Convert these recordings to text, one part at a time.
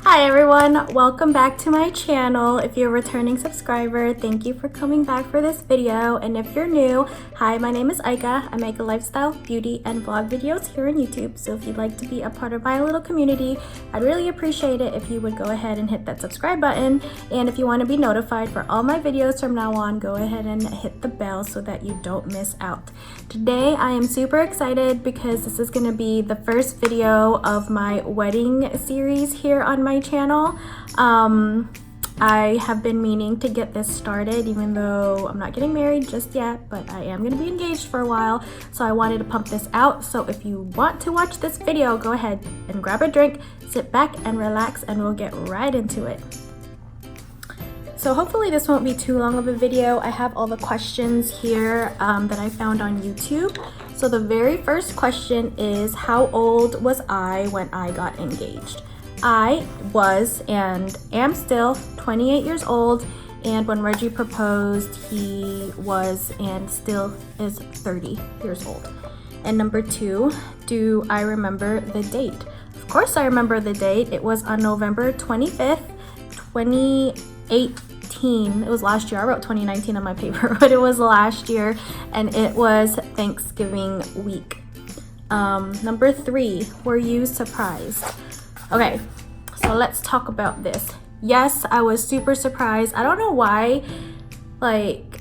Hi everyone, welcome back to my channel. If you're a returning subscriber, thank you for coming back for this video. And if you're new, hi, my name is Aika. I make lifestyle, beauty, and vlog videos here on YouTube. So if you'd like to be a part of my little community, I'd really appreciate it if you would go ahead and hit that subscribe button. And if you want to be notified for all my videos from now on, go ahead and hit the bell so that you don't miss out. Today, I am super excited because this is going to be the first video of my wedding series here on my channel. I have been meaning to get this started, even though I'm not getting married just yet, but I am going to be engaged for a while, so I wanted to pump this out. So if you want to watch this video, go ahead and grab a drink, sit back and relax, and we'll get right into it. So hopefully this won't be too long of a video. I have all the questions here that I found on YouTube. So the very first question is, how old was I when I got engaged? I was and am still 28 years old, and when Reggie proposed, he was and still is 30 years old. And number two, do I remember the date? Of course I remember the date. It was on November 25th, 2018. It was last year. I wrote 2019 on my paper, but it was last year, and it was Thanksgiving week. Number three, were you surprised? Okay, so let's talk about this. Yes, I was super surprised. I don't know why, like,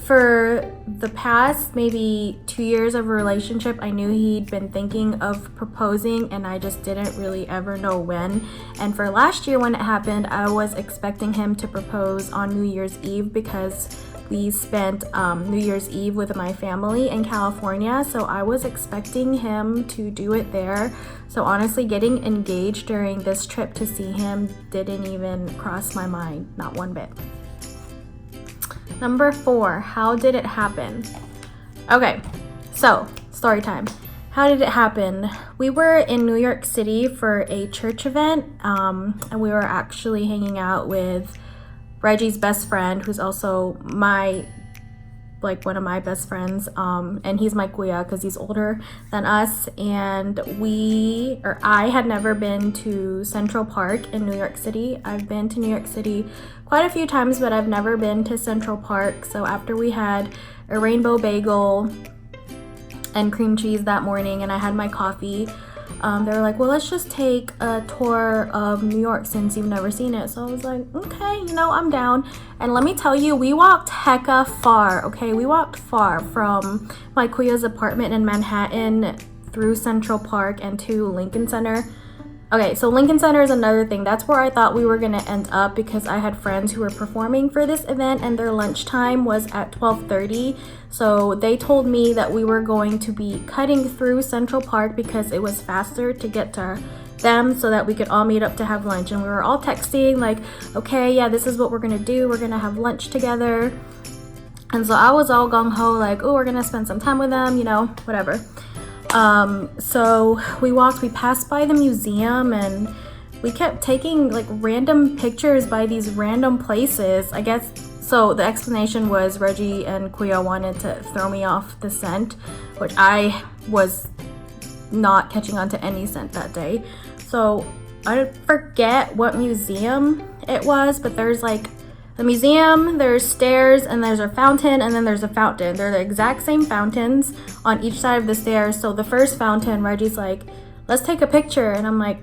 for the past maybe 2 years of a relationship, I knew he'd been thinking of proposing, and I just didn't really ever know when. And for last year when it happened, I was expecting him to propose on New Year's Eve because we spent New Year's Eve with my family in California, so I was expecting him to do it there. So honestly, getting engaged during this trip to see him didn't even cross my mind, not one bit. Number four, how did it happen? Okay, so story time. How did it happen? We were in New York City for a church event, and we were actually hanging out with Reggie's best friend, who's also one of my best friends, and he's my kuya because he's older than us. And I had never been to Central Park in New York City. I've been to New York City quite a few times, but I've never been to Central Park. So after we had a rainbow bagel and cream cheese that morning, and I had my coffee, they were like, well, let's just take a tour of New York since you've never seen it. So I was like, okay, I'm down. And let me tell you, we walked hecka far, okay? We walked far from my kuya's apartment in Manhattan through Central Park and to Lincoln Center. Okay, so Lincoln Center is another thing. That's where I thought we were gonna end up because I had friends who were performing for this event and their lunchtime was at 12:30. So they told me that we were going to be cutting through Central Park because it was faster to get to them so that we could all meet up to have lunch. And we were all texting like, okay, yeah, this is what we're gonna do. We're gonna have lunch together. And so I was all gung-ho like, oh, we're gonna spend some time with them, whatever. So we passed by the museum, and we kept taking like random pictures by these random places, I guess. So the explanation was Reggie and Kuya wanted to throw me off the scent, which I was not catching on to any scent that day. So I forget what museum it was, but there's like the museum, there's stairs, and there's a fountain, and then there's a fountain. They're the exact same fountains on each side of the stairs. So the first fountain, Reggie's like, let's take a picture. And I'm like,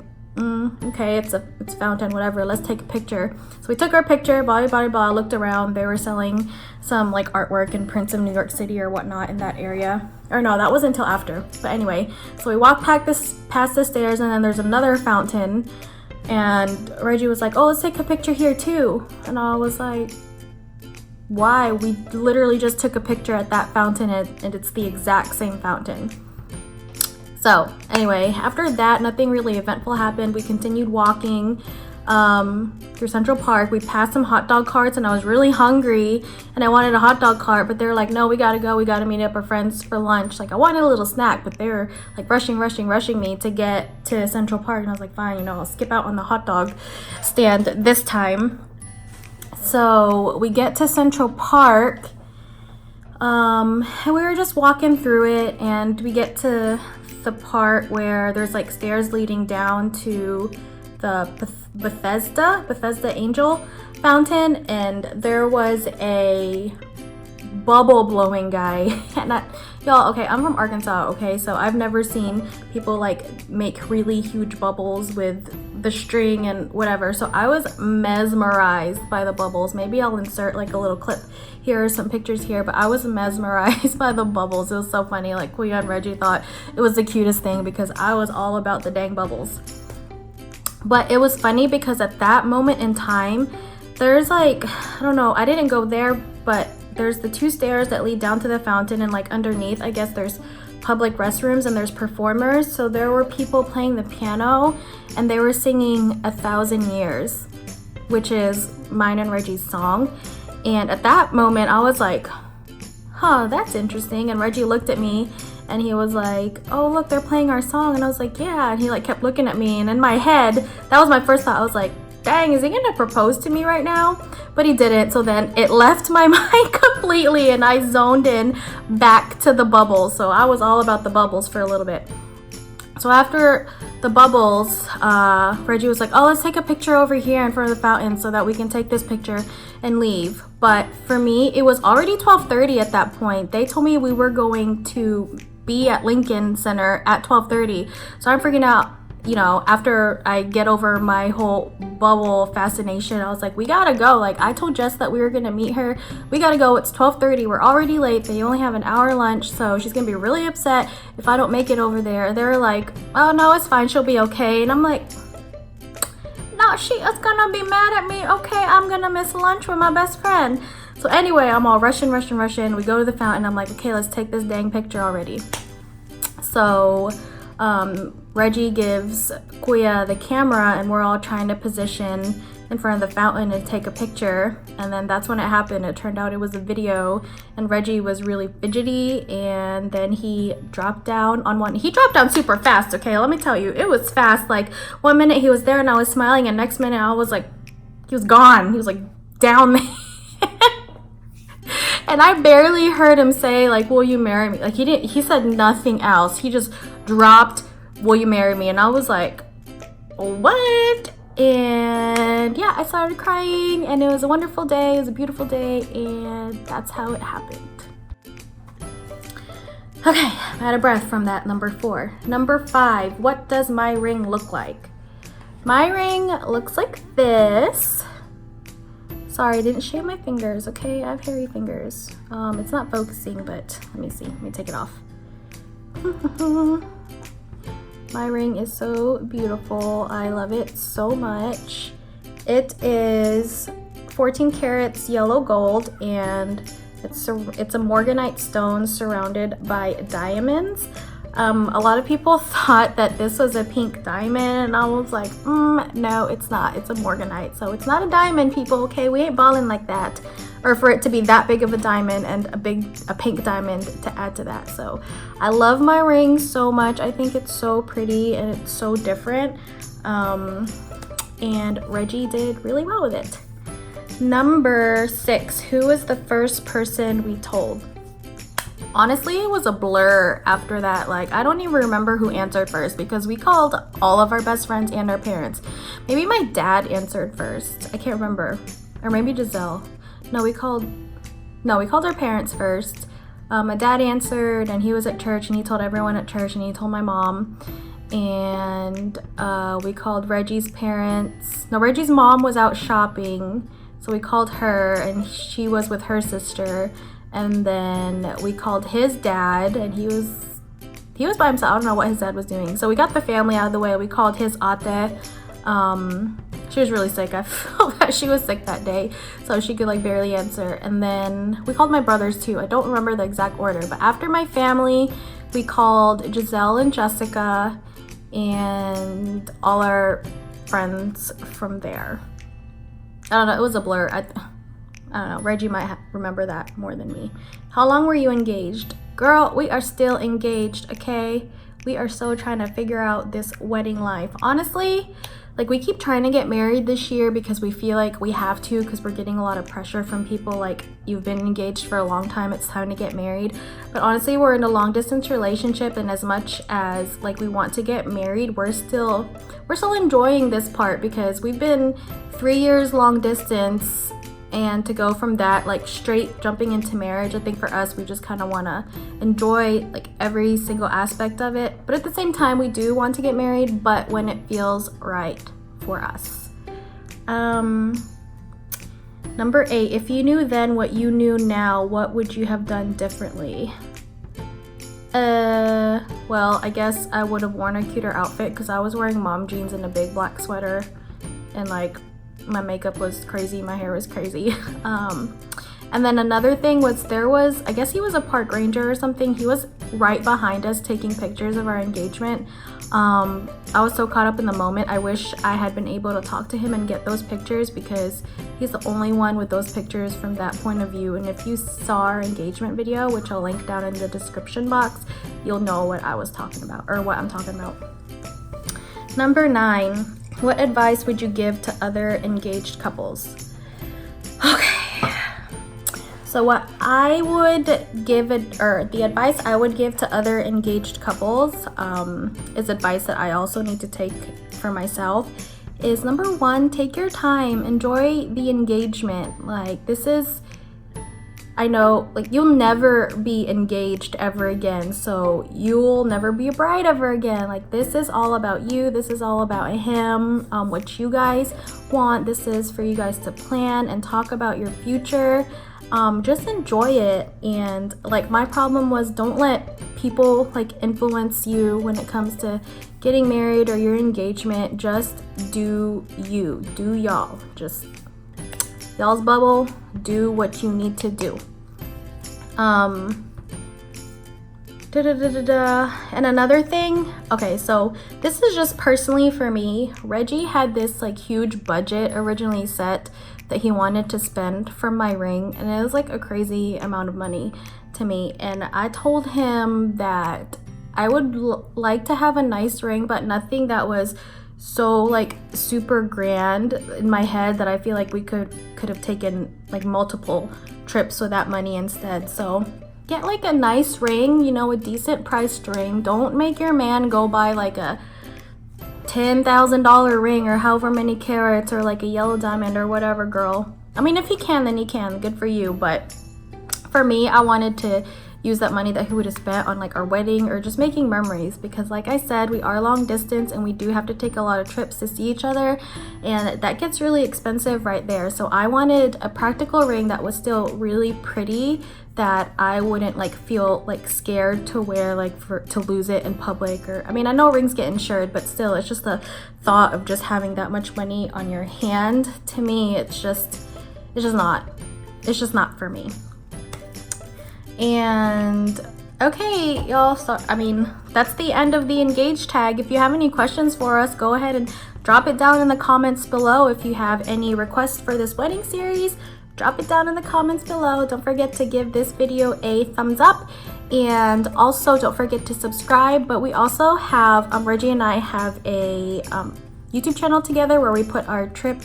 okay, it's a fountain, whatever, let's take a picture. So we took our picture, blah, blah, blah, looked around. They were selling some like artwork and prints of New York City or whatnot in that area. Or no, that was until after. But anyway, so we walked past the stairs, and then there's another fountain. And Reggie was like, oh, let's take a picture here too. And I was like, why? We literally just took a picture at that fountain, and it's the exact same fountain. So anyway, after that, nothing really eventful happened. We continued walking through Central Park. We passed some hot dog carts, and I was really hungry, and I wanted a hot dog cart, but they were like, no, we gotta go. We gotta meet up our friends for lunch. Like, I wanted a little snack, but they were like rushing me to get to Central Park. And I was like, fine, I'll skip out on the hot dog stand this time. So we get to Central Park, and we were just walking through it, and we get to the part where there's like stairs leading down to the Bethesda Angel fountain, and there was a bubble blowing guy. And y'all, okay, I'm from Arkansas, okay, so I've never seen people like make really huge bubbles with the string and whatever. So I was mesmerized by the bubbles. Maybe I'll insert like a little clip here or some pictures here, but I was mesmerized by the bubbles. It was so funny. Like Kuya and Reggie thought it was the cutest thing because I was all about the dang bubbles. But it was funny because at that moment in time, there's like, I don't know, I didn't go there, but there's the 2 stairs that lead down to the fountain, and like underneath, I guess there's public restrooms and there's performers. So there were people playing the piano and they were singing 1,000 Years, which is mine and Reggie's song. And at that moment I was like, huh, that's interesting. And Reggie looked at me and he was like, oh look, they're playing our song. And I was like, yeah. And he like kept looking at me, and in my head, that was my first thought. I was like, dang, is he gonna propose to me right now? But he didn't. So then it left my mind completely and I zoned in back to the bubbles. So I was all about the bubbles for a little bit. So after the bubbles, Reggie was like, oh, let's take a picture over here in front of the fountain so that we can take this picture and leave. But for me, it was already 12:30 at that point. They told me we were going to be at Lincoln Center at 12:30. So I'm freaking out. You know, after I get over my whole bubble fascination, I was like, we gotta go. Like, I told Jess that we were gonna meet her. We gotta go. It's 12:30. We're already late. They only have an hour lunch, so she's gonna be really upset if I don't make it over there. They're like, oh no, it's fine. She'll be okay. And I'm like, no, she is gonna be mad at me. Okay, I'm gonna miss lunch with my best friend. So anyway, I'm all rushing. We go to the fountain. I'm like, okay, let's take this dang picture already. So Reggie gives Kuya the camera and we're all trying to position in front of the fountain and take a picture. And then that's when it happened. It turned out it was a video and Reggie was really fidgety, and then he dropped down on one. He dropped down super fast, okay? Let me tell you, it was fast. Like 1 minute he was there and I was smiling, and next minute I was like, he was gone. He was like down there. And I barely heard him say like, will you marry me? Like he said nothing else. He just dropped, will you marry me? And I was like, what? And yeah, I started crying, and it was a wonderful day. It was a beautiful day, and that's how it happened. Okay, I'm out of breath from that. Number 4. Number 5, what does my ring look like? My ring looks like this. Sorry, I didn't shave my fingers, okay? I have hairy fingers. It's not focusing, but let me see. Let me take it off. My ring is so beautiful. I love it so much. It is 14 carats yellow gold, and it's a morganite stone surrounded by diamonds. A lot of people thought that this was a pink diamond, and I was like, no, it's not. It's a morganite, so it's not a diamond, people, okay? We ain't balling like that. Or for it to be that big of a diamond and a pink diamond to add to that. So I love my ring so much. I think it's so pretty and it's so different. And Reggie did really well with it. Number 6, who was the first person we told? Honestly, it was a blur after that. Like, I don't even remember who answered first because we called all of our best friends and our parents. Maybe my dad answered first. I can't remember. Or maybe Giselle. No, we called our parents first. My dad answered, and he was at church, and he told everyone at church, and he told my mom. And we called Reggie's parents. No, Reggie's mom was out shopping, so we called her, and she was with her sister. And then we called his dad, and he was by himself. I don't know what his dad was doing. So we got the family out of the way. We called his ate. She was really sick. I felt that she was sick that day, so she could like barely answer. And then we called my brothers too. I don't remember the exact order, but after my family, we called Giselle and Jessica and all our friends from there. I don't know. It was a blur. I don't know. Reggie might remember that more than me. How long were you engaged? Girl, we are still engaged, okay? We are so trying to figure out this wedding life. Honestly, like we keep trying to get married this year because we feel like we have to, because we're getting a lot of pressure from people like, you've been engaged for a long time, it's time to get married. But honestly, we're in a long distance relationship, and as much as like we want to get married, we're still enjoying this part, because we've been 3 years long distance, and to go from that like straight jumping into marriage, I think for us, we just kind of want to enjoy like every single aspect of it. But at the same time, we do want to get married, but when it feels right for us. Number 8, if you knew then what you knew now, what would you have done differently? Well, I guess I would have worn a cuter outfit, because I was wearing mom jeans and a big black sweater, and like my makeup was crazy, my hair was crazy. And then another thing was, I guess he was a park ranger or something. He was right behind us taking pictures of our engagement. I was so caught up in the moment. I wish I had been able to talk to him and get those pictures, because he's the only one with those pictures from that point of view. And if you saw our engagement video, which I'll link down in the description box, you'll know what I was talking about, or what I'm talking about. Number 9, what advice would you give to other engaged couples? Okay. So what I would give the advice I would give to other engaged couples is advice that I also need to take for myself, is number 1, take your time, enjoy the engagement. Like, I know, like, you'll never be engaged ever again, so you'll never be a bride ever again. Like, this is all about you, this is all about him, what you guys want. This is for you guys to plan and talk about your future. Just enjoy it. And like, my problem was, don't let people like influence you when it comes to getting married or your engagement. Just do you, do y'all, just y'all's bubble, do what you need to do. And another thing, okay, so this is just personally for me. Reggie had this like huge budget originally set that he wanted to spend for my ring, and it was like a crazy amount of money to me. And I told him that I would like to have a nice ring, but nothing that was so like super grand in my head that I feel like we could have taken like multiple trips with that money instead. So get like a nice ring, you know, a decent priced ring. Don't make your man go buy like a $10,000 ring or however many carats, or like a yellow diamond or whatever, girl. I mean, if he can, then he can, good for you. But for me, I wanted to use that money that he would have spent on like our wedding or just making memories, because like I said, we are long distance and we do have to take a lot of trips to see each other, and that gets really expensive right there. So I wanted a practical ring that was still really pretty, that I wouldn't like feel like scared to wear, like to lose it in public. Or I mean, I know rings get insured, but still, it's just the thought of just having that much money on your hand, to me, it's just not for me. And okay, y'all, so I mean, that's the end of the engaged tag. If you have any questions for us, go ahead and drop it down in the comments below. If you have any requests for this wedding series, drop it down in the comments below. Don't forget to give this video a thumbs up, and also don't forget to subscribe. But we also have Reggie and I have a YouTube channel together where we put our trip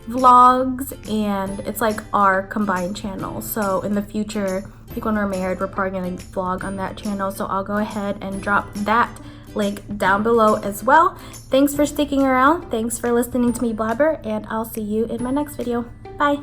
vlogs, and it's like our combined channel. So in the future, like when we're married, we're probably gonna vlog on that channel. So I'll go ahead and drop that link down below as well. Thanks for sticking around. Thanks for listening to me blabber, and I'll see you in my next video. Bye.